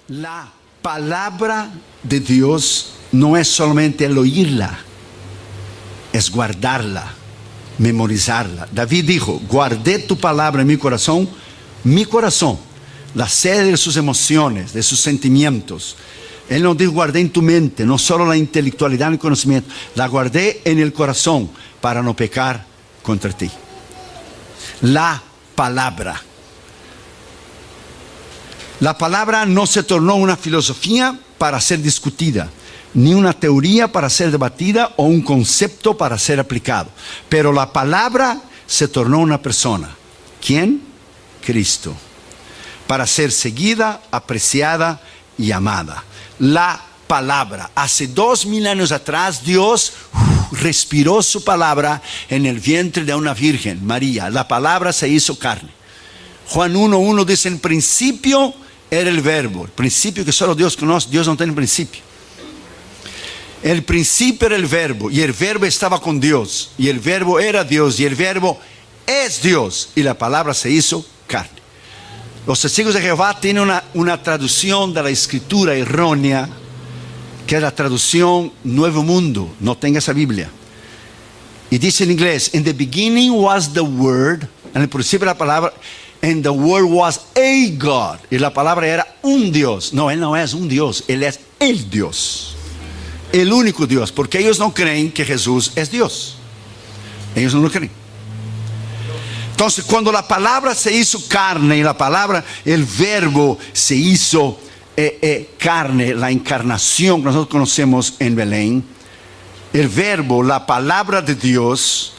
La palabra de Dios no es solamente el oírla, es guardarla, memorizarla. David dijo: guardé tu palabra en mi corazón, la sede de sus emociones, de sus sentimientos. Él no dijo guardé en tu mente, no solo la intelectualidad y el conocimiento, la guardé en el corazón para no pecar contra ti. La palabra. La palabra no se tornó una filosofía para ser discutida, ni una teoría para ser debatida o un concepto para ser aplicado. Pero la palabra se tornó una persona. ¿Quién? Cristo. Para ser seguida, apreciada y amada. La palabra. Hace 2000 años atrás, Dios respiró su palabra en el vientre de una virgen, María. La palabra se hizo carne. Juan 1:1 dice: en principio era el verbo. El principio que solo Dios conoce. Dios no tiene principio. El principio era el verbo, y el verbo estaba con Dios, y el verbo era Dios, y el verbo es Dios, y la palabra se hizo carne. Los testigos de Jehová tienen una traducción de la escritura errónea, que es la traducción Nuevo Mundo. No tenga esa Biblia. Y dice en inglés: in the beginning was the word. En el principio la palabra, and the word was a God. Y la palabra era un Dios. No, Él no es un Dios, Él es el Dios. El único Dios, porque ellos no creen que Jesús es Dios. Ellos no lo creen. Entonces, cuando la palabra se hizo carne, y la palabra, el verbo se hizo carne, la encarnación que nosotros conocemos en Belén, el verbo, la palabra de Dios,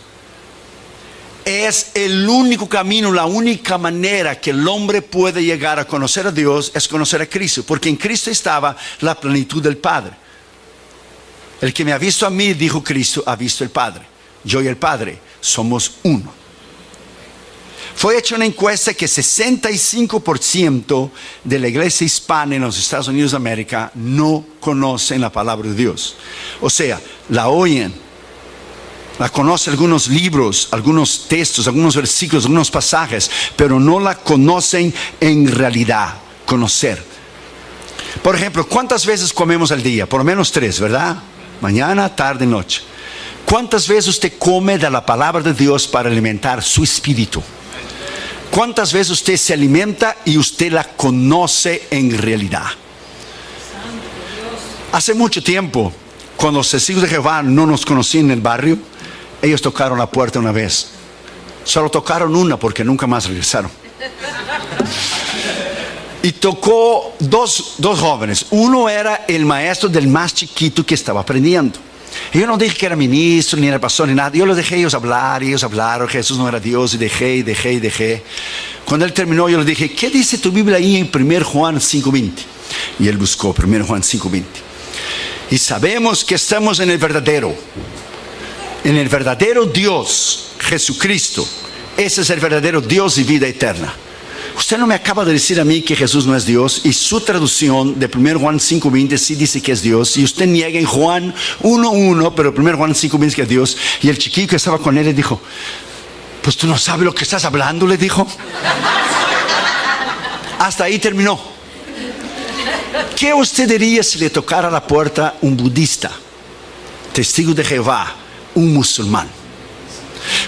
es el único camino, la única manera que el hombre puede llegar a conocer a Dios, es conocer a Cristo, porque en Cristo estaba la plenitud del Padre. El que me ha visto a mí, dijo Cristo, ha visto el Padre. Yo y el Padre somos uno. Fue hecha una encuesta que 65% de la iglesia hispana en los Estados Unidos de América no conocen la palabra de Dios. O sea, la oyen, la conocen algunos libros, algunos textos, algunos versículos, algunos pasajes, pero no la conocen en realidad. Conocer. Por ejemplo, ¿cuántas veces comemos al día? Por lo menos 3, ¿verdad? Mañana, tarde, noche. ¿Cuántas veces usted come de la palabra de Dios para alimentar su espíritu? ¿Cuántas veces usted se alimenta y usted la conoce en realidad? Hace mucho tiempo, cuando los testigos de Jehová no nos conocían en el barrio, ellos tocaron la puerta una vez. Solo tocaron una porque nunca más regresaron. Y tocó dos jóvenes. Uno era el maestro del más chiquito que estaba aprendiendo. Y yo no dije que era ministro, ni era pastor, ni nada. Yo los dejé a ellos hablar, y ellos hablaron. Jesús no era Dios, y dejé. Cuando él terminó, yo les dije: ¿qué dice tu Biblia ahí en 1 Juan 5:20? Y él buscó 1 Juan 5:20. Y sabemos que estamos en el verdadero Dios, Jesucristo. Ese es el verdadero Dios y vida eterna. Usted no me acaba de decir a mí que Jesús no es Dios, y su traducción de 1 Juan 5:20 sí dice que es Dios, y usted niega en Juan 1:1, pero 1 Juan 5:20 que es Dios. Y el chiquillo que estaba con él le dijo: pues tú no sabes lo que estás hablando, le dijo. Hasta ahí terminó. ¿Qué usted diría si le tocara la puerta un budista, testigo de Jehová, un musulmán?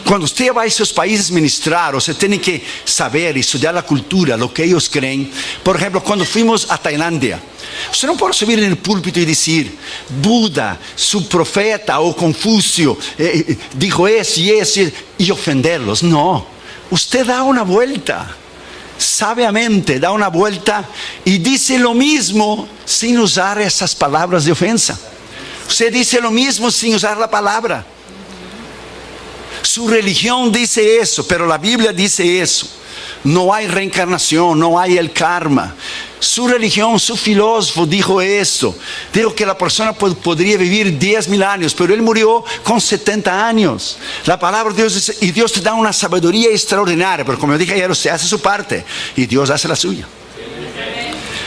Cuando usted va a esos países a ministrar, usted tiene que saber y estudiar la cultura, lo que ellos creen. Por ejemplo, cuando fuimos a Tailandia, usted no puede subir en el púlpito y decir: Buda, su profeta o Confucio dijo eso y eso, y ofenderlos. No, usted da una vuelta, sabiamente da una vuelta y dice lo mismo sin usar esas palabras de ofensa. Usted dice lo mismo sin usar la palabra. Su religión dice eso, pero la Biblia dice eso. No hay reencarnación, no hay el karma. Su religión, su filósofo dijo esto. Dijo que la persona podría vivir 10.000 años, pero él murió con 70 años. La palabra de Dios dice, y Dios te da una sabiduría extraordinaria, pero como dije ayer, usted hace su parte y Dios hace la suya.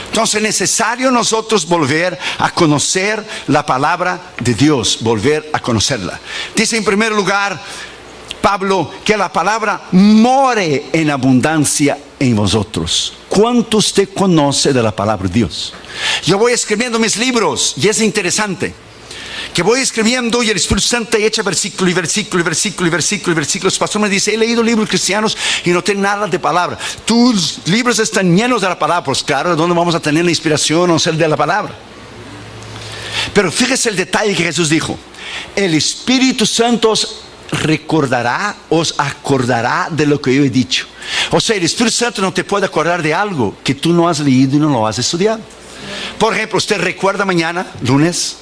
Entonces es necesario nosotros volver a conocer la palabra de Dios, volver a conocerla. Dice en primer lugar Pablo que la palabra more en abundancia en vosotros. cuánto usted conoce de la palabra de Dios. Yo voy escribiendo mis libros y es interesante que voy escribiendo y el Espíritu Santo echa versículo y versículo y versículo y versículo y versículo. El pastor me dice, he leído libros cristianos y no tiene nada de palabra. Tus libros están llenos de la palabra. Pues claro, ¿de dónde vamos a tener la inspiración o ser de la palabra? Pero fíjese el detalle que Jesús dijo. El Espíritu Santo os recordará, os acordará de lo que yo he dicho. O sea, el Espíritu Santo no te puede acordar de algo que tú no has leído y no lo has estudiado. Por ejemplo, ¿usted recuerda mañana, lunes?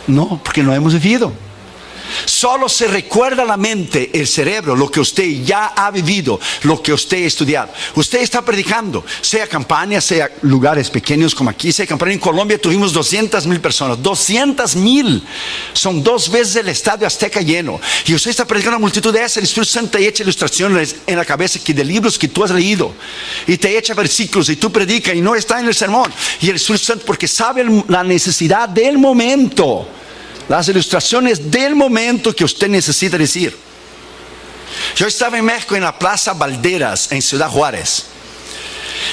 No, porque no hemos vivido. Solo se recuerda la mente, el cerebro, lo que usted ya ha vivido, lo que usted ha estudiado. Usted está predicando, sea campaña, sea lugares pequeños como aquí, sea campaña. En Colombia tuvimos 200,000 personas. 200,000 son 2 veces el estadio Azteca lleno. Y usted está predicando a una multitud de esas. El Espíritu Santo te echa ilustraciones en la cabeza de libros que tú has leído y te echa versículos y tú predicas y no está en el sermón. Y el Espíritu Santo, porque sabe la necesidad del momento, las ilustraciones del momento que usted necesita decir. Yo estaba en México, en la Plaza Valderas, en Ciudad Juárez.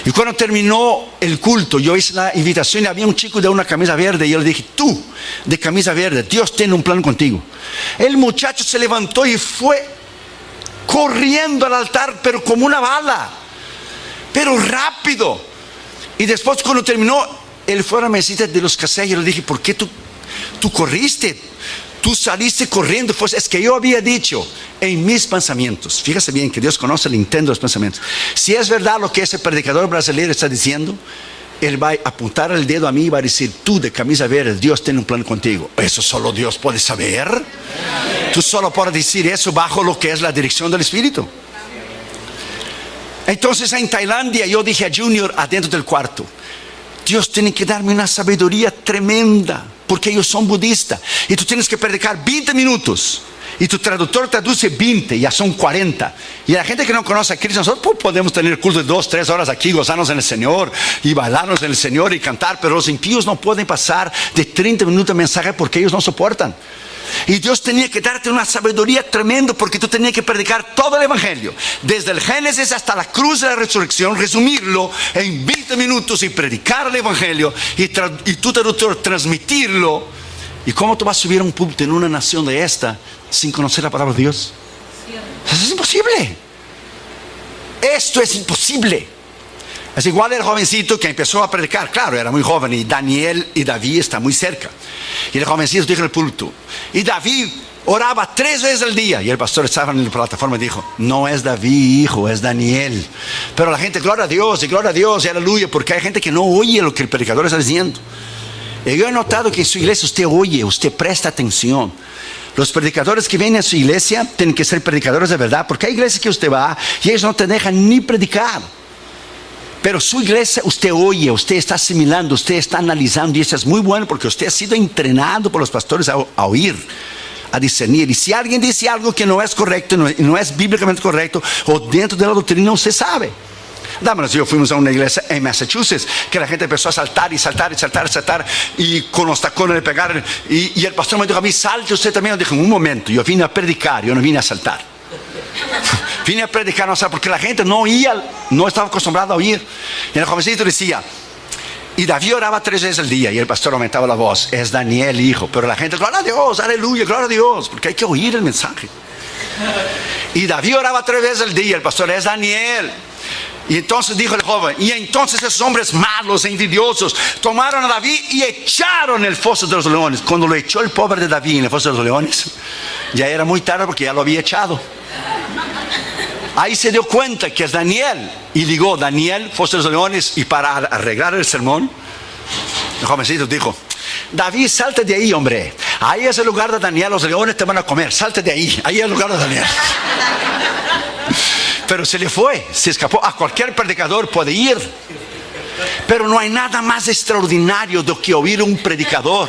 Y cuando terminó el culto, yo hice la invitación y había un chico de una camisa verde. Y yo le dije, tú, de camisa verde, Dios tiene un plan contigo. El muchacho se levantó y fue corriendo al altar, pero como una bala, pero rápido. Y después, cuando terminó, él fue a la mesita de los caseros. Y yo le dije, ¿por qué tú corriste? Tú saliste corriendo. Pues es que yo había dicho en mis pensamientos. Fíjese bien que Dios conoce el intento de los pensamientos. Si es verdad lo que ese predicador brasileño está diciendo, él va a apuntar el dedo a mí y va a decir, tú de camisa verde, Dios tiene un plan contigo. Eso solo Dios puede saber. Tú solo puedes decir eso bajo lo que es la dirección del Espíritu. Entonces en Tailandia yo dije a Junior adentro del cuarto, Dios tiene que darme una sabiduría tremenda, porque ellos son budistas y tú tienes que predicar 20 minutos y tu traductor traduce 20, ya son 40. Y la gente que no conoce a Cristo, nosotros podemos tener culto de 2, 3 horas aquí, gozarnos en el Señor y bailarnos en el Señor y cantar, pero los impíos no pueden pasar de 30 minutos de mensaje porque ellos no soportan. Y Dios tenía que darte una sabiduría tremenda, porque tú tenías que predicar todo el Evangelio, desde el Génesis hasta la cruz de la resurrección, resumirlo en 20 minutos y predicar el Evangelio y tu traductor transmitirlo. ¿Y cómo tú vas a subir a un púlpito en una nación de esta sin conocer la palabra de Dios? Eso es imposible. Esto es imposible. Es igual el jovencito que empezó a predicar. Claro, era muy joven y Daniel y David están muy cerca. Y el jovencito dijo en el púlpito, y David oraba 3 veces al día. Y el pastor estaba en la plataforma y dijo, no es David, hijo, es Daniel. Pero la gente, gloria a Dios y aleluya, porque hay gente que no oye lo que el predicador está diciendo. Y yo he notado que en su iglesia usted oye, usted presta atención. Los predicadores que vienen a su iglesia tienen que ser predicadores de verdad, porque hay iglesias que usted va y ellos no te dejan ni predicar. Pero su iglesia usted oye, usted está asimilando, usted está analizando, y eso es muy bueno porque usted ha sido entrenado por los pastores a oír, a discernir. Y si alguien dice algo que no es correcto, no es bíblicamente correcto, o dentro de la doctrina, usted sabe. Dámonos, yo fuimos a una iglesia en Massachusetts que la gente empezó a saltar y saltar y saltar y saltar, y con los tacones le pegaron, y el pastor me dijo a mí, salte usted también. Yo dije, un momento, yo vine a predicar, yo no vine a saltar. Vine a predicar, no sé, porque la gente no oía, no estaba acostumbrada a oír. Y el jovencito decía, y David oraba 3 veces al día, y el pastor aumentaba la voz, es Daniel, hijo. Pero la gente, gloria a Dios, aleluya, gloria a Dios, porque hay que oír el mensaje. Y David oraba 3 veces al día, el pastor, es Daniel. Y entonces dijo el joven, y entonces esos hombres malos e envidiosos tomaron a David y echaron en el foso de los leones. Cuando lo echó el pobre de David en el foso de los leones, ya era muy tarde porque ya lo había echado. Ahí se dio cuenta que es Daniel, y ligó Daniel, foso de los leones. Y para arreglar el sermón, el jovencito dijo, David, salte de ahí, hombre, ahí es el lugar de Daniel, los leones te van a comer, salte de ahí, ahí es el lugar de Daniel. Pero se le fue, se escapó. A cualquier predicador puede ir, pero no hay nada más extraordinario do que oír un predicador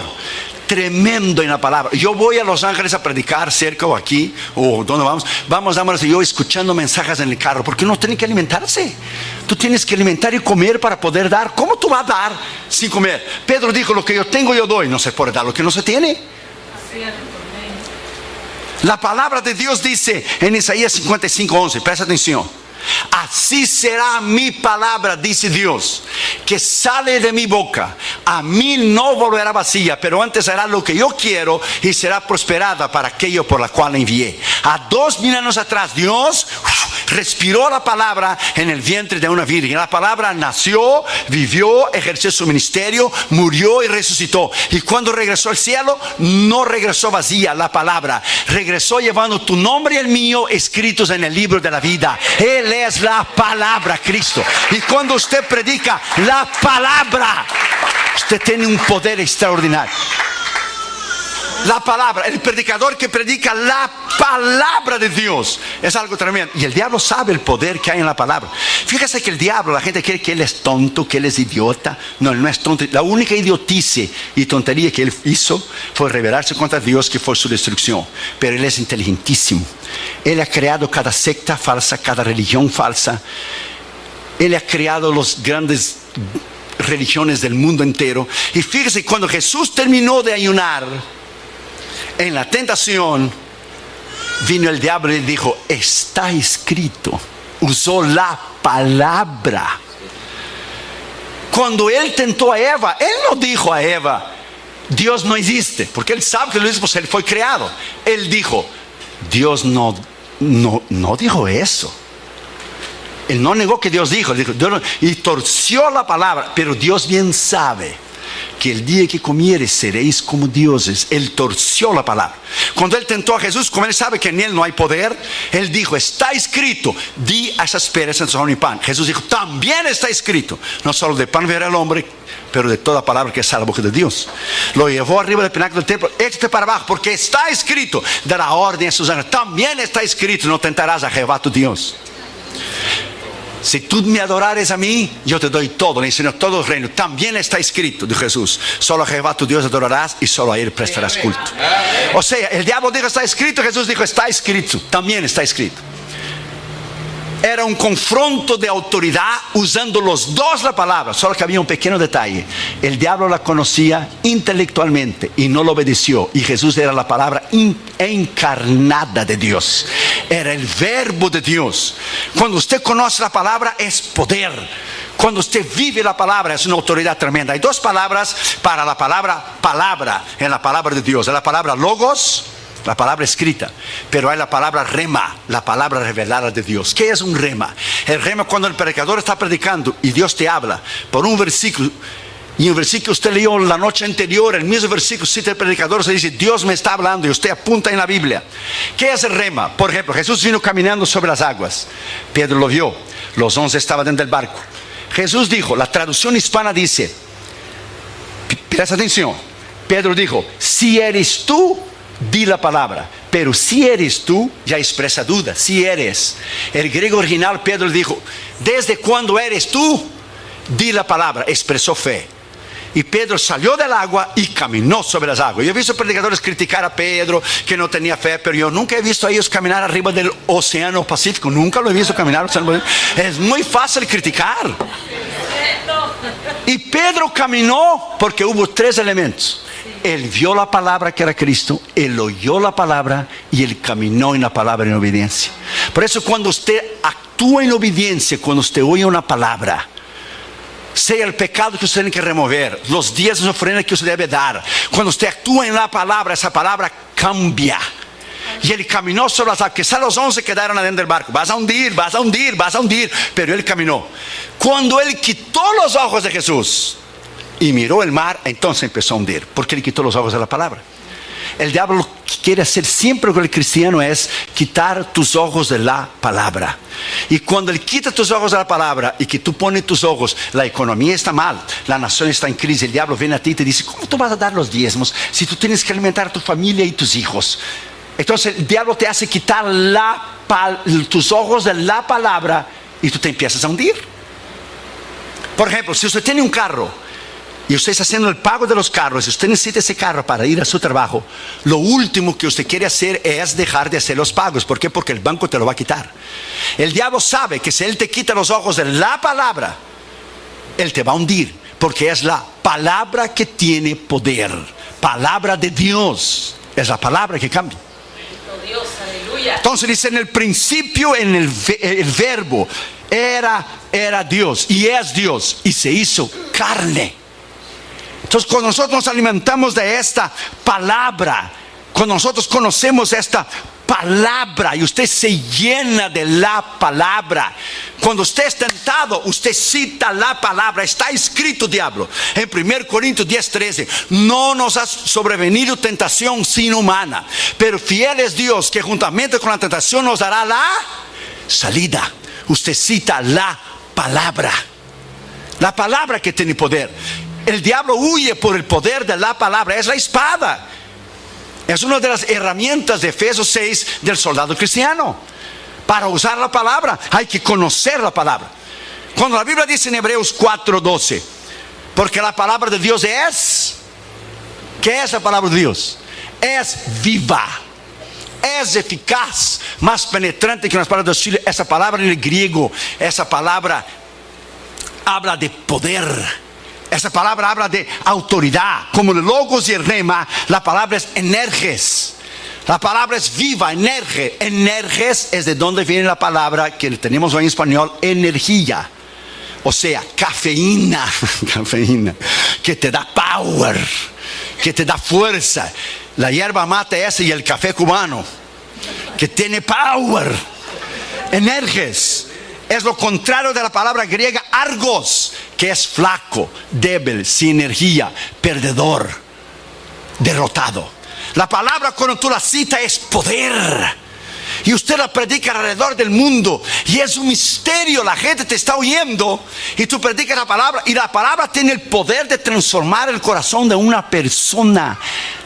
tremendo en la palabra. Yo voy a Los Ángeles a predicar, cerca o aquí, o donde vamos, yo escuchando mensajes en el carro, porque uno tiene que alimentarse. Tú tienes que alimentar y comer para poder dar. ¿Cómo tú vas a dar sin comer? Pedro dijo, lo que yo tengo yo doy. No se puede dar lo que no se tiene. La palabra de Dios dice en Isaías 55:11, presta atención, Así será mi palabra, dice Dios, que sale de mi boca. A mí no volverá vacía, pero antes hará lo que yo quiero y será prosperada para aquello por la cual la envié. A 2000 años atrás, Dios respiró la palabra en el vientre de una virgen. La palabra nació, vivió, ejerció su ministerio, murió y resucitó. Y cuando regresó al cielo, no regresó vacía. La palabra regresó llevando tu nombre y el mío escritos en el libro de la vida. Él es la palabra, Cristo. Y cuando usted predica la palabra, usted tiene un poder extraordinario. La palabra, el predicador que predica la palabra de Dios es algo tremendo. Y el diablo sabe el poder que hay en la palabra. Fíjese que el diablo, la gente cree que él es tonto, que él es idiota. No, él no es tonto. La única idiotice y tontería que él hizo fue rebelarse contra Dios, que fue su destrucción. Pero él es inteligentísimo. Él ha creado cada secta falsa, cada religión falsa. Él ha creado los grandes religiones del mundo entero. Y fíjese, cuando Jesús terminó de ayunar, en la tentación, vino el diablo y dijo: está escrito. Usó la palabra. Cuando él tentó a Eva, él no dijo a Eva: Dios no existe, porque él sabe que lo existe, pues él fue creado. Él dijo: Dios no dijo eso. Él no negó que Dios dijo, Dios no, y torció la palabra. Pero Dios bien sabe que el día que comieres seréis como dioses. Él torció la palabra. Cuando él tentó a Jesús, como él sabe que en él no hay poder, él dijo: está escrito, di a esas piedras en son y pan. Jesús dijo: también está escrito, no solo de pan vivirá el hombre, pero de toda palabra que sale de la boca de Dios. Lo llevó arriba del pináculo del templo: échate para abajo, porque está escrito, dará orden a sus ángeles. También está escrito: no tentarás a Jehová tu Dios. Si tú me adorares a mí, yo te doy todo, le enseño todo el reino. También está escrito, dijo Jesús: solo a Jehová tu Dios adorarás y solo a él prestarás culto. O sea, el diablo dijo: está escrito. Jesús dijo: está escrito. También está escrito. Era un confronto de autoridad usando los dos la palabra. Solo que había un pequeño detalle: el diablo la conocía intelectualmente y no lo obedeció. Y Jesús era la palabra encarnada de Dios. Era el verbo de Dios. Cuando usted conoce la palabra, es poder. Cuando usted vive la palabra, es una autoridad tremenda. Hay dos palabras para la palabra en la palabra de Dios. Es la palabra logos, la palabra escrita, pero hay la palabra rema, la palabra revelada de Dios. ¿Qué es un rema? El rema, cuando el predicador está predicando y Dios te habla por un versículo, y un versículo usted leyó la noche anterior, el mismo versículo cita el predicador, se dice: Dios me está hablando, y usted apunta en la Biblia. ¿Qué es el rema? Por ejemplo, Jesús vino caminando sobre las aguas. Pedro lo vio, los 11 estaban dentro del barco. Jesús dijo, la traducción hispana dice, presta atención, Pedro dijo: si eres tú, di la palabra. Pero si eres tú, ya expresa duda. Si eres. El griego original, Pedro dijo: desde cuando eres tú, di la palabra. Expresó fe. Y Pedro salió del agua y caminó sobre las aguas. Yo he visto predicadores criticar a Pedro, que no tenía fe, pero yo nunca he visto a ellos caminar arriba del océano Pacífico. Nunca lo he visto caminar. Es muy fácil criticar. Y Pedro caminó porque hubo tres elementos. Él vio la palabra, que era Cristo. Él oyó la palabra y él caminó en la palabra en obediencia. Por eso, cuando usted actúa en obediencia, cuando usted oye una palabra, sea el pecado que usted tiene que remover, los días de ofrenda que usted debe dar, cuando usted actúa en la palabra, esa palabra cambia. Y él caminó sobre las aguas. Quizás los 11 quedaron adentro del barco: vas a hundir, vas a hundir, vas a hundir. Pero él caminó. Cuando él quitó los ojos de Jesús y miró el mar, entonces empezó a hundir, porque él quitó los ojos de la palabra. El diablo lo que quiere hacer siempre con el cristiano es quitar tus ojos de la palabra. Y cuando él quita tus ojos de la palabra y que tú pones tus ojos, la economía está mal, la nación está en crisis, el diablo viene a ti y te dice: ¿cómo tú vas a dar los diezmos si tú tienes que alimentar a tu familia y tus hijos? Entonces el diablo te hace quitar tus ojos de la palabra y tú te empiezas a hundir. Por ejemplo, si usted tiene un carro y usted está haciendo el pago de los carros, y usted necesita ese carro para ir a su trabajo, lo último que usted quiere hacer es dejar de hacer los pagos. ¿Por qué? Porque el banco te lo va a quitar. El diablo sabe que si él te quita los ojos de la palabra, él te va a hundir, porque es la palabra que tiene poder. Palabra de Dios es la palabra que cambia. Entonces dice, en el principio, el verbo era Dios y es Dios y se hizo carne. Entonces cuando nosotros nos alimentamos de esta palabra, cuando nosotros conocemos esta palabra y usted se llena de la palabra, cuando usted es tentado, usted cita la palabra. Está escrito, diablo, en 1 Corintios 10:13, no nos ha sobrevenido tentación sino humana, pero fiel es Dios que juntamente con la tentación nos dará la salida. Usted cita la palabra que tiene poder. El diablo huye por el poder de la palabra. Es la espada. Es una de las herramientas de Efesios 6 del soldado cristiano. Para usar la palabra hay que conocer la palabra. Cuando la Biblia dice en Hebreos 4:12, porque la palabra de Dios es, ¿qué es la palabra de Dios? Es viva, es eficaz, más penetrante que las palabras de Chile. Esa palabra en el griego, esa palabra habla de poder. Esa palabra habla de autoridad. Como el logos y el rema, la palabra es energes. La palabra es viva, energe. Energes es de donde viene la palabra que tenemos hoy en español, energía. O sea, cafeína. Cafeína. Que te da power, que te da fuerza. La hierba mate esa y el café cubano, que tiene power. Energes. Es lo contrario de la palabra griega argos, que es flaco, débil, sin energía, perdedor, derrotado. La palabra cuando tú la citas es poder. Y usted la predica alrededor del mundo y es un misterio. La gente te está oyendo y tú predicas la palabra, y la palabra tiene el poder de transformar el corazón de una persona.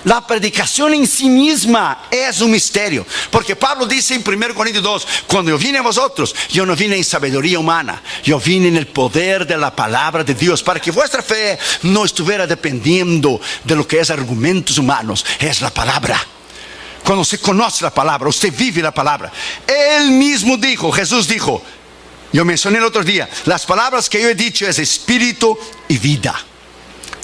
La predicación en sí misma es un misterio, porque Pablo dice en 1 Corintios 2, cuando yo vine a vosotros, yo no vine en sabiduría humana, yo vine en el poder de la palabra de Dios, para que vuestra fe no estuviera dependiendo de lo que es argumentos humanos. Es la palabra. Cuando se conoce la palabra, usted vive la palabra. Él mismo dijo, Jesús dijo, yo mencioné el otro día, las palabras que yo he dicho es espíritu y vida.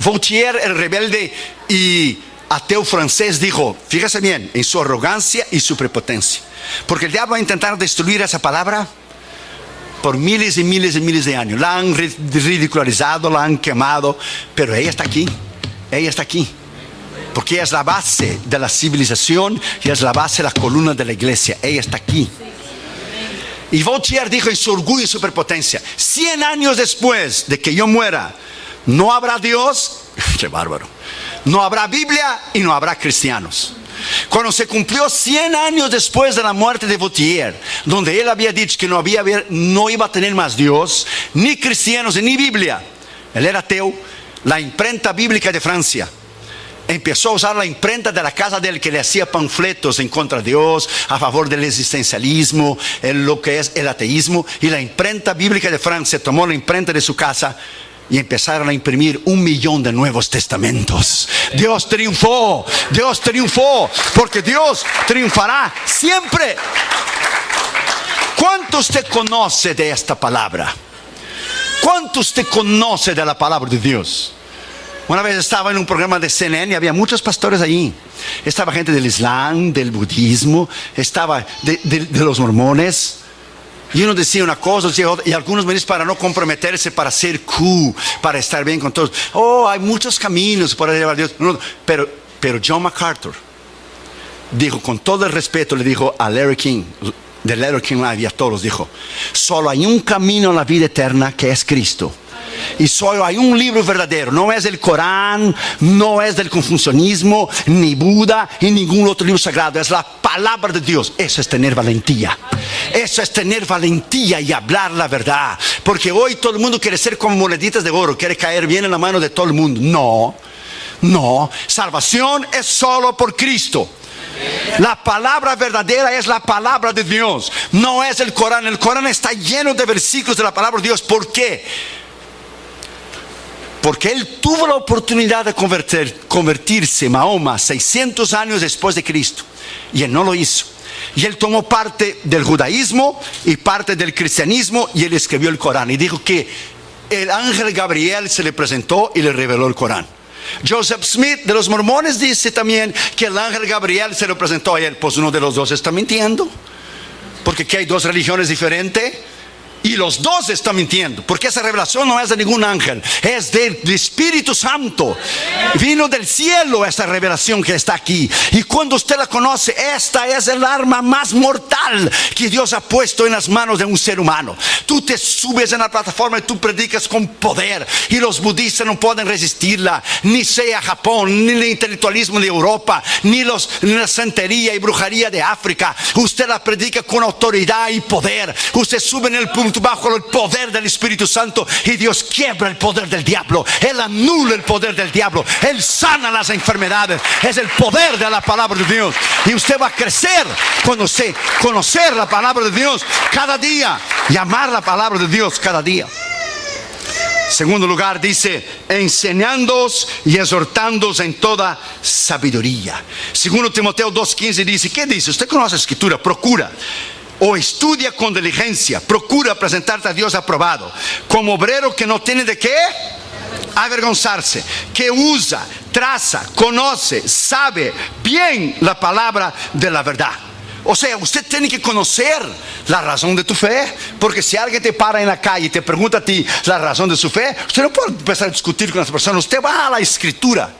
Voltaire, el rebelde y ateo francés, dijo, fíjese bien, en su arrogancia y su prepotencia, porque el diablo va a intentar destruir esa palabra por miles y miles y miles de años. La han ridicularizado, la han quemado, pero ella está aquí, ella está aquí. Porque ella es la base de la civilización y es la base de la columna de la iglesia. Ella está aquí. Y Voltaire dijo en su orgullo y su prepotencia, 100 años después de que yo muera, no habrá Dios. ¡Qué bárbaro! No habrá Biblia y no habrá cristianos. Cuando se cumplió 100 años después de la muerte de Voltaire, donde él había dicho que no iba a tener más Dios, ni cristianos, ni Biblia. Él era ateo. La imprenta bíblica de Francia empezó a usar la imprenta de la casa de él, que le hacía panfletos en contra de Dios, a favor del existencialismo, lo que es el ateísmo. Y la imprenta bíblica de Francia tomó la imprenta de su casa y empezaron a imprimir 1 millón de nuevos testamentos. Dios triunfó, porque Dios triunfará siempre. ¿Cuánto usted conoce de esta palabra? ¿Cuánto usted conoce de la palabra de Dios? Una vez estaba en un programa de CNN y había muchos pastores allí. Estaba gente del Islam, del budismo, estaba de los mormones. Y uno decía una cosa, decía otra, y algunos me dicen, para no comprometerse, para ser cool, para estar bien con todos. Oh, hay muchos caminos para llevar a Dios. No, pero John MacArthur dijo, con todo el respeto, le dijo a Larry King, de Larry King Live, y a todos dijo, solo hay un camino a la vida eterna, que es Cristo. Y solo hay un libro verdadero. No es el Corán, no es del confucianismo, ni Buda, y ningún otro libro sagrado. Es la palabra de Dios. Eso es tener valentía. Eso es tener valentía y hablar la verdad. Porque hoy todo el mundo quiere ser como moneditas de oro, quiere caer bien en la mano de todo el mundo. No, salvación es solo por Cristo. La palabra verdadera es la palabra de Dios, no es el Corán. El Corán está lleno de versículos de la palabra de Dios. ¿Por qué? Porque él tuvo la oportunidad de convertirse, Mahoma, 600 años después de Cristo, y él no lo hizo. Y él tomó parte del judaísmo y parte del cristianismo, y él escribió el Corán y dijo que el ángel Gabriel se le presentó y le reveló el Corán. Joseph Smith de los mormones dice también que el ángel Gabriel se lo presentó a él. Pues uno de los dos está mintiendo, porque aquí hay dos religiones diferentes y los dos están mintiendo, porque esa revelación no es de ningún ángel, es del Espíritu Santo. Vino del cielo esta revelación que está aquí, y cuando usted la conoce, esta es el arma más mortal que Dios ha puesto en las manos de un ser humano. Tú te subes en la plataforma y tú predicas con poder, y los budistas no pueden resistirla, ni sea Japón, ni el intelectualismo de Europa, ni la santería y brujería de África. Usted la predica con autoridad y poder. Usted sube en el punto bajo el poder del Espíritu Santo, y Dios quiebra el poder del diablo. Él anula el poder del diablo. Él sana las enfermedades. Es el poder de la palabra de Dios. Y usted va a crecer cuando usted conocer la palabra de Dios cada día y amar la palabra de Dios cada día. Segundo lugar, dice, enseñándoos y exhortándoos en toda sabiduría. Segundo Timoteo 2:15 dice, ¿qué dice? Usted conoce la Escritura. Procura o estudia con diligencia, procura presentarte a Dios aprobado, como obrero que no tiene de qué avergonzarse, que usa, traza, conoce, sabe bien la palabra de la verdad. O sea, usted tiene que conocer la razón de tu fe, porque si alguien te para en la calle y te pregunta a ti la razón de su fe, usted no puede empezar a discutir con esa persona. Usted va a la Escritura.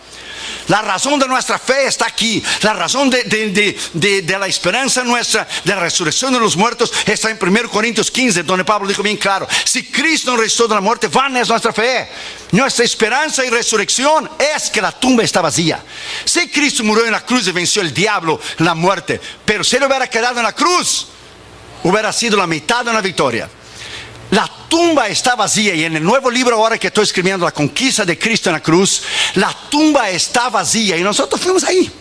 La razón de nuestra fe está aquí. La razón de la esperanza nuestra, de la resurrección de los muertos, está en 1 Corintios 15, donde Pablo dijo bien claro: si Cristo nos resucitó de la muerte, vana es nuestra fe. Nuestra esperanza y resurrección es que la tumba está vacía. Si Cristo murió en la cruz y venció el diablo, la muerte, pero si él hubiera quedado en la cruz, hubiera sido la mitad de una victoria. La tumba está vacía, y en el nuevo libro ahora que estoy escribiendo, La conquista de Cristo en la cruz, la tumba está vacía, y nosotros fuimos ahí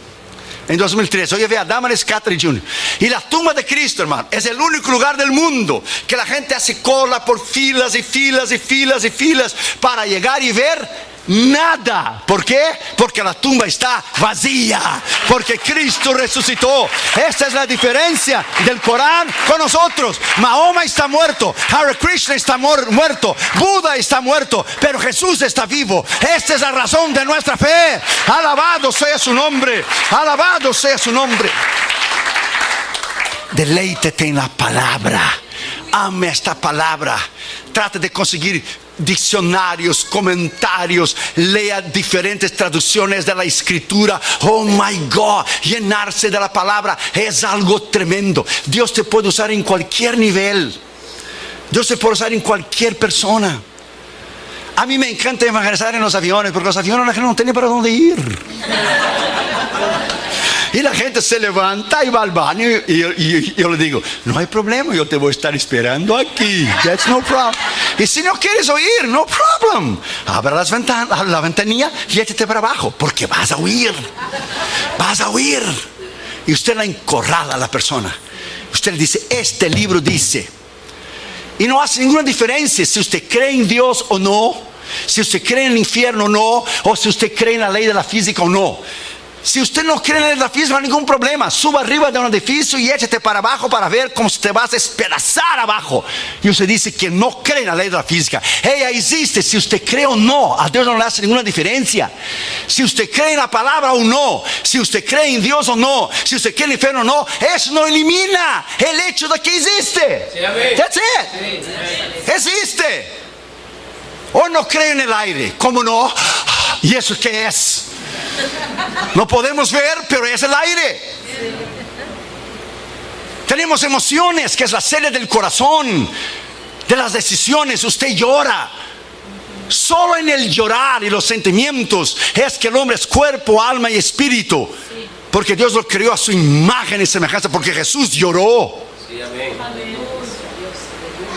en 2013. Hoy ve a Damaris Catherine Jr. Y la tumba de Cristo, hermano, es el único lugar del mundo que la gente hace cola por filas y filas y filas y filas para llegar y ver nada. ¿Por qué? Porque la tumba está vacía, porque Cristo resucitó. Esta es la diferencia del Corán con nosotros. Mahoma está muerto, Hare Krishna está muerto, Buda está muerto, pero Jesús está vivo. Esta es la razón de nuestra fe. Alabado sea su nombre, alabado sea su nombre. Deleítete en la palabra, ame esta palabra. Trata de conseguir diccionarios, comentarios, lea diferentes traducciones de la Escritura. Oh my God, llenarse de la palabra es algo tremendo. Dios te puede usar en cualquier nivel. Dios te puede usar en cualquier persona. A mí me encanta evangelizar en los aviones, porque los aviones la gente no tiene para dónde ir. Y la gente se levanta y va al baño, y yo le digo: no hay problema, yo te voy a estar esperando aquí. That's no problem. Y si no quieres oír, no problem. Abra la ventanilla y échate para abajo, porque vas a oír. Vas a oír. Y usted la encorrala a la persona. Usted le dice: este libro dice. Y no hace ninguna diferencia si usted cree en Dios o no, si usted cree en el infierno o no, o si usted cree en la ley de la física o no. Si usted no cree en la física, no hay ningún problema. Suba arriba de un edificio y échate para abajo para ver cómo te vas a despedazar abajo. Y usted dice que no cree en la ley de la física. Ella existe, si usted cree o no. A Dios no le hace ninguna diferencia. Si usted cree en la palabra o no, si usted cree en Dios o no, si usted cree en el infierno o no, eso no elimina el hecho de que existe. That's it. Existe. O no cree en el aire. ¿Cómo no? ¿Y eso qué es? No podemos ver, pero es el aire. Tenemos emociones, que es la sede del corazón, de las decisiones. Usted llora. Solo en el llorar y los sentimientos es que el hombre es cuerpo, alma y espíritu, porque Dios lo creó a su imagen y semejanza, porque Jesús lloró.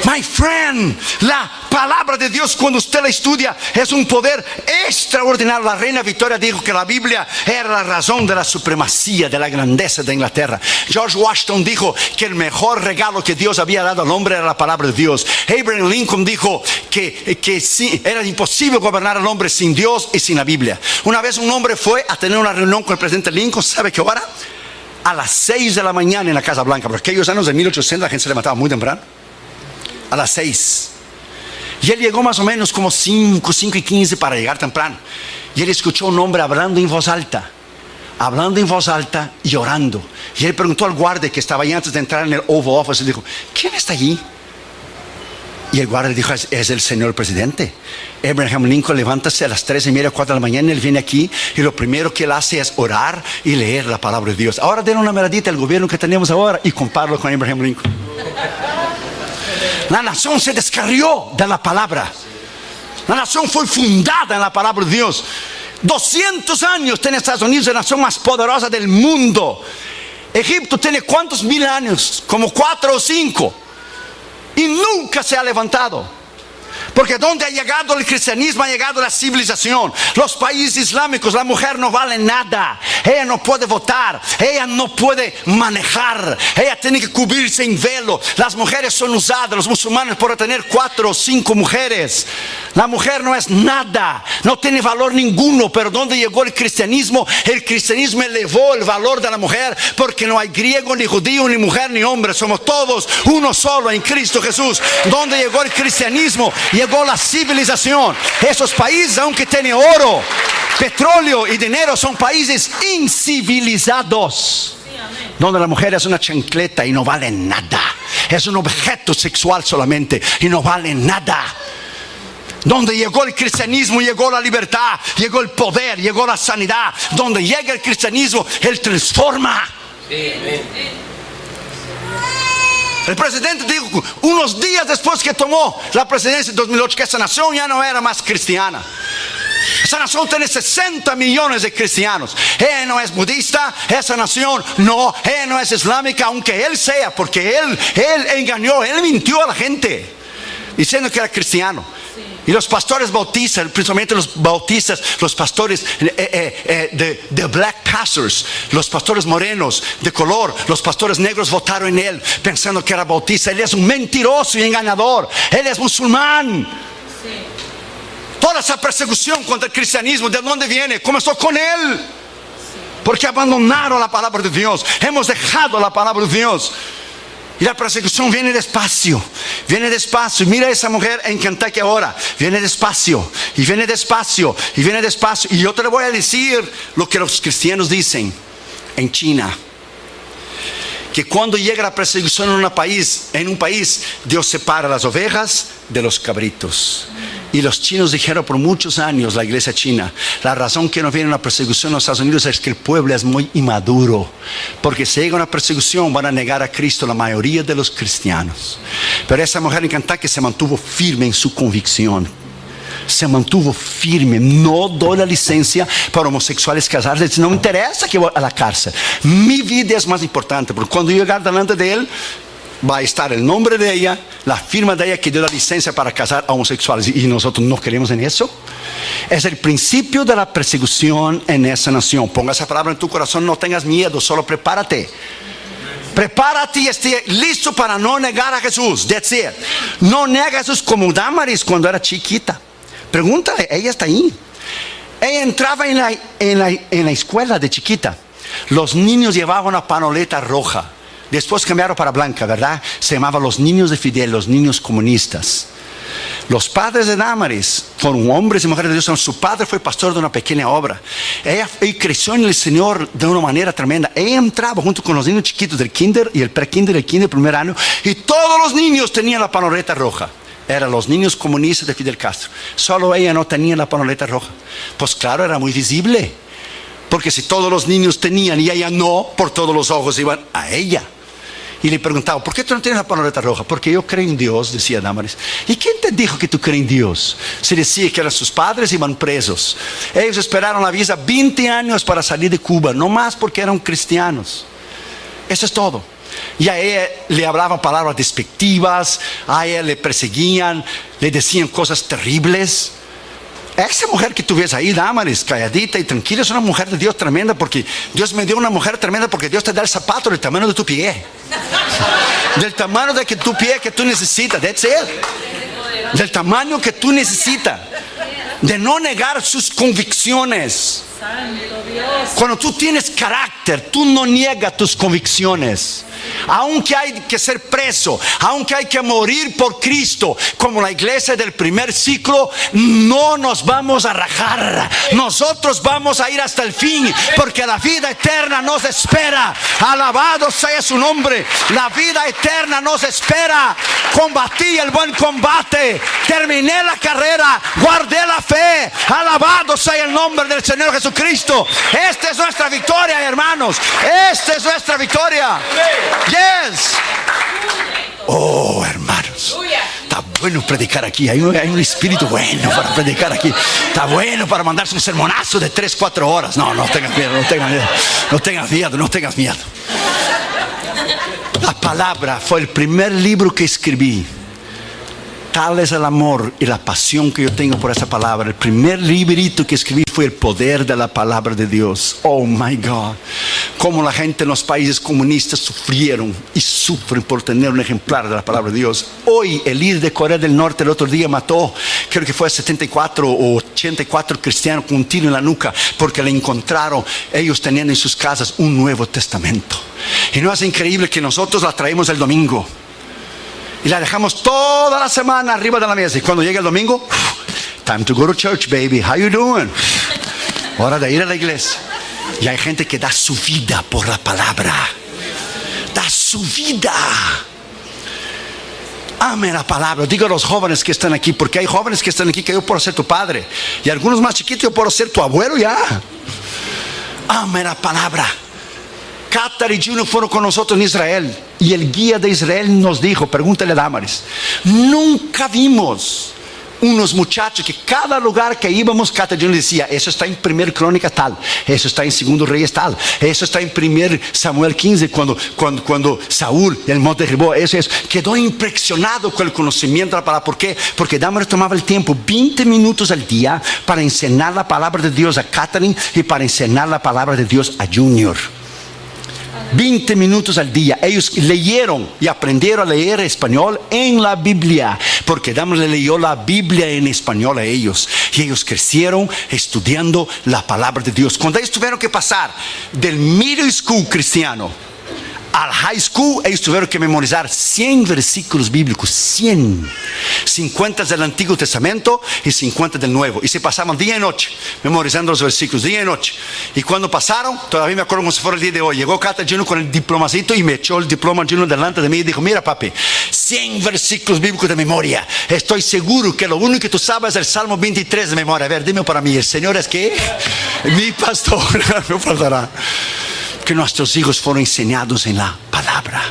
My friend, la palabra de Dios, cuando usted la estudia, es un poder extraordinario. La reina Victoria dijo que la Biblia era la razón de la supremacía, de la grandeza de Inglaterra. George Washington dijo que el mejor regalo que Dios había dado al hombre era la palabra de Dios. Abraham Lincoln dijo que sí, era imposible gobernar al hombre sin Dios y sin la Biblia. Una vez un hombre fue a tener una reunión con el presidente Lincoln. ¿Sabe qué hora? A las 6 de la mañana en la Casa Blanca. Porque aquellos años de 1800 la gente se levantaba muy temprano. A las 6. Y él llegó más o menos como 5:15 para llegar temprano. Y él escuchó un hombre hablando en voz alta y orando. Y él preguntó al guardia que estaba ahí antes de entrar en el Oval Office, y dijo: ¿quién está allí? Y el guardia dijo: es el señor presidente. Abraham Lincoln. Levántase a las 3:30, 4 de la mañana. Él viene aquí y lo primero que él hace es orar y leer la palabra de Dios. Ahora den una miradita al gobierno que tenemos ahora y compáralo con Abraham Lincoln. La nación se descarrió de la palabra. La nación fue fundada en la palabra de Dios. 200 años tiene Estados Unidos, la nación más poderosa del mundo. Egipto tiene ¿cuántos mil años? Como 4 o 5. Y nunca se ha levantado. Porque donde ha llegado el cristianismo, ha llegado la civilización. Los países islámicos, la mujer no vale nada. Ella no puede votar, ella no puede manejar, ella tiene que cubrirse en velo. Las mujeres son usadas, los musulmanes, por tener 4 o 5 mujeres. La mujer no es nada, no tiene valor ninguno. Pero donde llegó el cristianismo elevó el valor de la mujer. Porque no hay griego, ni judío, ni mujer, ni hombre. Somos todos uno solo en Cristo Jesús. Donde llegó el cristianismo, llegó la civilización. Esos países, aunque tienen oro, petróleo y dinero, son países incivilizados. Donde la mujer es una chancleta y no vale nada. Es un objeto sexual solamente y no vale nada. Donde llegó el cristianismo, llegó la libertad, llegó el poder, llegó la sanidad. Donde llega el cristianismo, Él transforma. El presidente dijo unos días después que tomó la presidencia en 2008 que esa nación ya no era más cristiana. Esa nación tiene 60 millones de cristianos. Ella no es budista, esa nación no, ella no es islámica, aunque él sea, porque él engañó, él mintió a la gente diciendo que era cristiano. Y los pastores bautistas, principalmente los bautistas, los pastores de black pastors, los pastores morenos de color, los pastores negros votaron en él pensando que era bautista. Él es un mentiroso y engañador. Él es musulmán. Toda esa persecución contra el cristianismo, ¿de dónde viene? Comenzó con él. Porque abandonaron la palabra de Dios. Hemos dejado la palabra de Dios. Y la persecución viene despacio. Viene despacio. Mira a esa mujer en Kentucky ahora. Viene despacio. Y viene despacio. Y viene despacio. Y yo te le voy a decir lo que los cristianos dicen en China. Que cuando llega la persecución en un país, Dios separa las ovejas de los cabritos. Y los chinos dijeron por muchos años, la iglesia china, la razón que no viene una persecución en los Estados Unidos es que el pueblo es muy inmaduro. Porque si llega una persecución van a negar a Cristo la mayoría de los cristianos. Pero esa mujer en Kentucky se mantuvo firme en su convicción. Se mantuvo firme. No doy la licencia para homosexuales casarse. No me interesa que voy a la cárcel. Mi vida es más importante. Porque cuando yo llegar delante de él, va a estar el nombre de ella, la firma de ella que dio la licencia para casar a homosexuales. Y nosotros no queremos en eso. Es el principio de la persecución en esa nación. Ponga esa palabra en tu corazón. No tengas miedo, solo prepárate. Prepárate y esté listo para no negar a Jesús. That's it. No nega a Jesús como Damaris cuando era chiquita. Pregúntale, ella está ahí. Ella entraba en la escuela de chiquita. Los niños llevaban una panoleta roja. Después cambiaron para blanca, ¿verdad? Se llamaban los niños de Fidel, los niños comunistas. Los padres de Damaris fueron hombres y mujeres de Dios. Su padre fue pastor de una pequeña obra. Ella creció en el Señor de una manera tremenda. Ella entraba junto con los niños chiquitos del kinder y el pre-kinder, el kinder primer año. Y todos los niños tenían la panoleta roja. Eran los niños comunistas de Fidel Castro. Solo ella no tenía la panoleta roja. Pues claro, era muy visible. Porque si todos los niños tenían y ella no, por todos los ojos iban a ella. Y le preguntaba, ¿por qué tú no tienes la panoleta roja? Porque yo creo en Dios, decía Damaris. ¿Y quién te dijo que tú crees en Dios? Se decía que eran sus padres, iban presos. Ellos esperaron la visa 20 años para salir de Cuba, no más porque eran cristianos. Eso es todo. Y a ella le hablaban palabras despectivas, a ella le perseguían, le decían cosas terribles. Esa mujer que tú ves ahí, Damaris, calladita y tranquila, es una mujer de Dios tremenda. Porque Dios me dio una mujer tremenda. Porque Dios te da el zapato del tamaño de tu pie. Del tamaño de tu pie que tú necesitas. That's it. Del tamaño que tú necesitas. De no negar sus convicciones. Cuando tú tienes carácter, tú no niegas tus convicciones. Aunque hay que ser preso, aunque hay que morir por Cristo, como la iglesia del primer ciclo, no nos vamos a rajar. Nosotros vamos a ir hasta el fin, porque la vida eterna nos espera. Alabado sea su nombre. La vida eterna nos espera. Combatí el buen combate, terminé la carrera, guardé la fe. Alabado sea el nombre del Señor Jesucristo. Esta es nuestra victoria, hermanos. Esta es nuestra victoria. Yes. Oh, hermanos, está bueno predicar aquí. Hay un espíritu bueno para predicar aquí. Está bueno para mandarse un sermonazo de 3-4 horas. No tengas miedo, no tengas miedo. No tengas miedo, no tengas miedo. La palabra fue el primer libro que escribí. Tal es el amor y la pasión que yo tengo por esa palabra. El primer librito que escribí fue el poder de la palabra de Dios. Oh my God. Cómo la gente en los países comunistas sufrieron y sufren por tener un ejemplar de la palabra de Dios. Hoy el líder de Corea del Norte el otro día mató, creo que fue 74 o 84 cristianos con un tiro en la nuca, porque le encontraron ellos teniendo en sus casas un Nuevo Testamento. Y no es increíble que nosotros la traemos el domingo y la dejamos toda la semana arriba de la mesa, y cuando llega el domingo, time to go to church, baby, how you doing? Hora de ir a la iglesia. Y hay gente que da su vida por la palabra. Da su vida. Ame la palabra. Digo a los jóvenes que están aquí, porque hay jóvenes que están aquí que yo puedo ser tu padre, y algunos más chiquitos yo puedo ser tu abuelo ya. Ame la palabra. Qatar y Juno fueron con nosotros en Israel, y el guía de Israel nos dijo, pregúntale a Damaris, nunca vimos unos muchachos que cada lugar que íbamos, Qatar y Juno decía, eso está en 1 Crónica tal, eso está en 2 Reyes tal, eso está en 1 Samuel 15, cuando Saúl el monte derribó, eso es. Quedó impresionado con el conocimiento de la palabra. ¿Por qué? Porque Damaris tomaba el tiempo 20 minutos al día para enseñar la palabra de Dios a Catherine y para enseñar la palabra de Dios a Junior. 20 minutos al día. Ellos leyeron y aprendieron a leer español en la Biblia, porque Damaris le leyó la Biblia en español a ellos, y ellos crecieron estudiando la palabra de Dios. Cuando ellos tuvieron que pasar del middle school cristiano al high school, ellos tuvieron que memorizar 100 versículos bíblicos, 100, 50 del Antiguo Testamento y 50 del Nuevo, y se pasaban día y noche memorizando los versículos, día y noche. Y cuando pasaron, todavía me acuerdo como si fuera el día de hoy, llegó Cata Junior con el diplomacito y me echó el diploma Junior delante de mí y dijo, mira papi, 100 versículos bíblicos de memoria. Estoy seguro que lo único que tú sabes es el Salmo 23 de memoria. A ver, dime para mí, el Señor es que mi pastor, no faltará. Que nuestros hijos fueron enseñados en la palabra.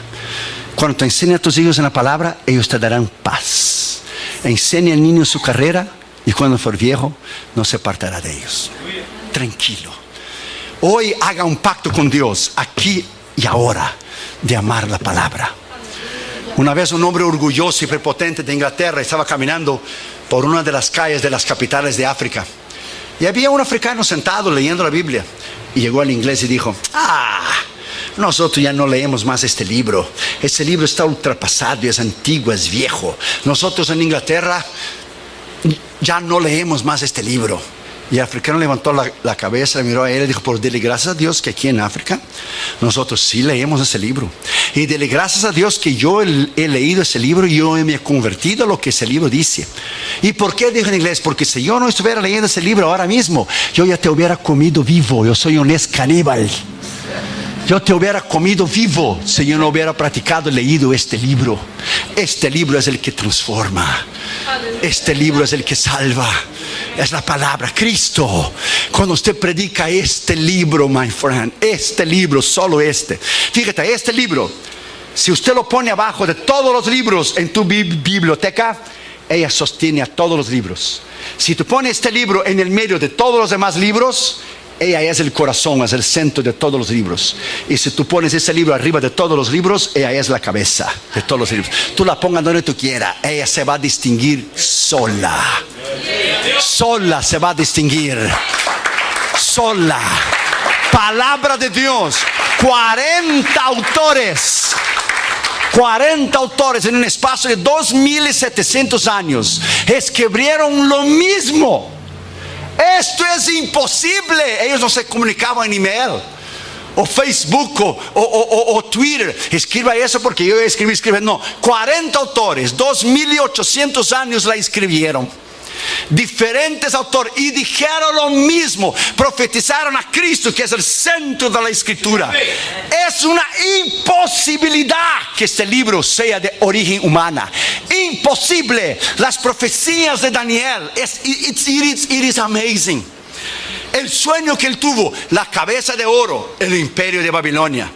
Cuando te enseñas a tus hijos en la palabra, ellos te darán paz. Enseña al niño su carrera, y cuando fuere viejo no se apartará de ellos. Tranquilo. Hoy haga un pacto con Dios, aquí y ahora, de amar la palabra. Una vez un hombre orgulloso y prepotente de Inglaterra estaba caminando por una de las calles de las capitales de África, y había un africano sentado leyendo la Biblia. Y llegó al inglés y dijo, nosotros ya no leemos más este libro. Este libro está ultrapasado, es antiguo, es viejo. Nosotros en Inglaterra ya no leemos más este libro. Y el africano levantó la cabeza, le miró a él y dijo, por dele gracias a Dios que aquí en África nosotros sí leemos ese libro. Y dele gracias a Dios que yo he leído ese libro y yo me he convertido a lo que ese libro dice. ¿Y por qué dijo en inglés? Porque si yo no estuviera leyendo ese libro ahora mismo, yo ya te hubiera comido vivo. Yo soy un ex caníbal. Yo te hubiera comido vivo si yo no hubiera practicado y leído este libro. Este libro es el que transforma. Este libro es el que salva. Es la palabra, Cristo. Cuando usted predica este libro, my friend, este libro, solo este. Fíjate, este libro, si usted lo pone abajo de todos los libros en tu biblioteca, ella sostiene a todos los libros. Si tú pones este libro en el medio de todos los demás libros, ella es el corazón, es el centro de todos los libros. Y si tú pones ese libro arriba de todos los libros, ella es la cabeza de todos los libros. Tú la pongas donde tú quieras, ella se va a distinguir sola. Sola se va a distinguir. Sola. Palabra de Dios. 40 autores. 40 autores en un espacio de 2700 años escribieron lo mismo. Esto es imposible. Ellos no se comunicaban en email, o Facebook, o Twitter. Escriba eso porque yo escribí. No, 40 autores, 2800 años la escribieron. Diferentes autores, y dijeron lo mismo, profetizaron a Cristo, que es el centro de la escritura. Es una imposibilidad que este libro sea de origen humana. Imposible. Las profecías de Daniel, it is amazing. El sueño que él tuvo, la cabeza de oro, el imperio de Babilonia.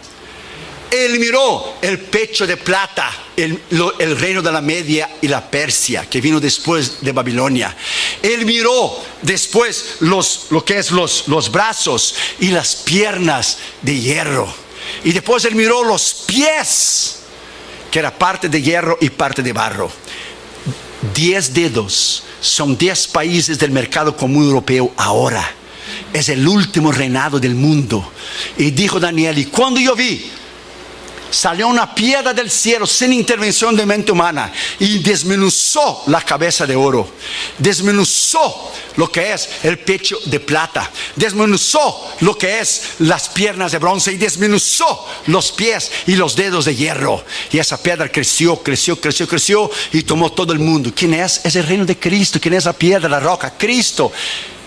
Él miró el pecho de plata, el reino de la Media y la Persia, que vino después de Babilonia. Él miró después lo que es los brazos y las piernas de hierro. Y después él miró los pies, que era parte de hierro y parte de barro. 10 dedos son 10 países del mercado común europeo ahora. Es el último reinado del mundo. Y dijo Daniel, y cuando yo vi, salió una piedra del cielo sin intervención de mente humana y desmenuzó la cabeza de oro, desmenuzó lo que es el pecho de plata, desmenuzó lo que es las piernas de bronce y desmenuzó los pies y los dedos de hierro. Y esa piedra creció y tomó todo el mundo. ¿Quién es? Es el reino de Cristo. ¿Quién es la piedra, la roca? Cristo.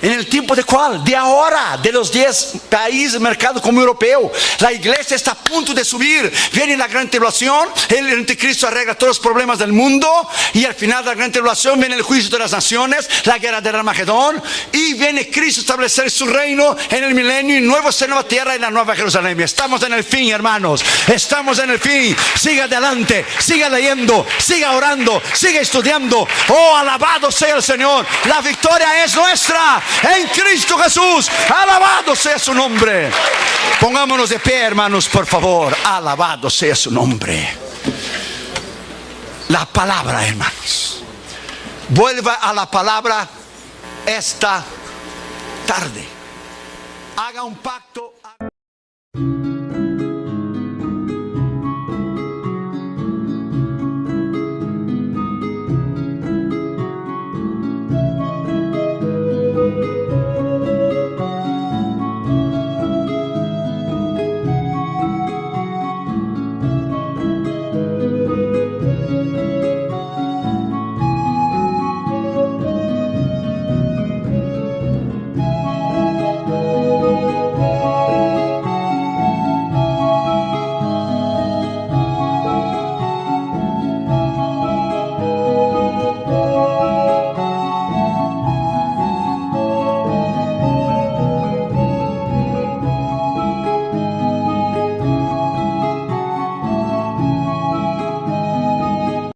¿En el tiempo de cuál? De ahora, de los 10 países del mercado común europeo. La iglesia está a punto de subir. Viene la gran tribulación, el anticristo arregla todos los problemas del mundo, y al final de la gran tribulación viene el juicio de las naciones, la guerra del Armagedón, y viene Cristo a establecer su reino en el milenio, y nueva tierra y la nueva Jerusalén. Estamos en el fin, hermanos. Estamos en el fin. Siga adelante, siga leyendo, siga orando, siga estudiando. Oh, alabado sea el Señor. La victoria es nuestra en Cristo Jesús. Alabado sea su nombre. Pongámonos de pie, hermanos, por favor. Alabado sea su nombre. La palabra, hermanos. Vuelva a la palabra esta tarde. Haga un pacto.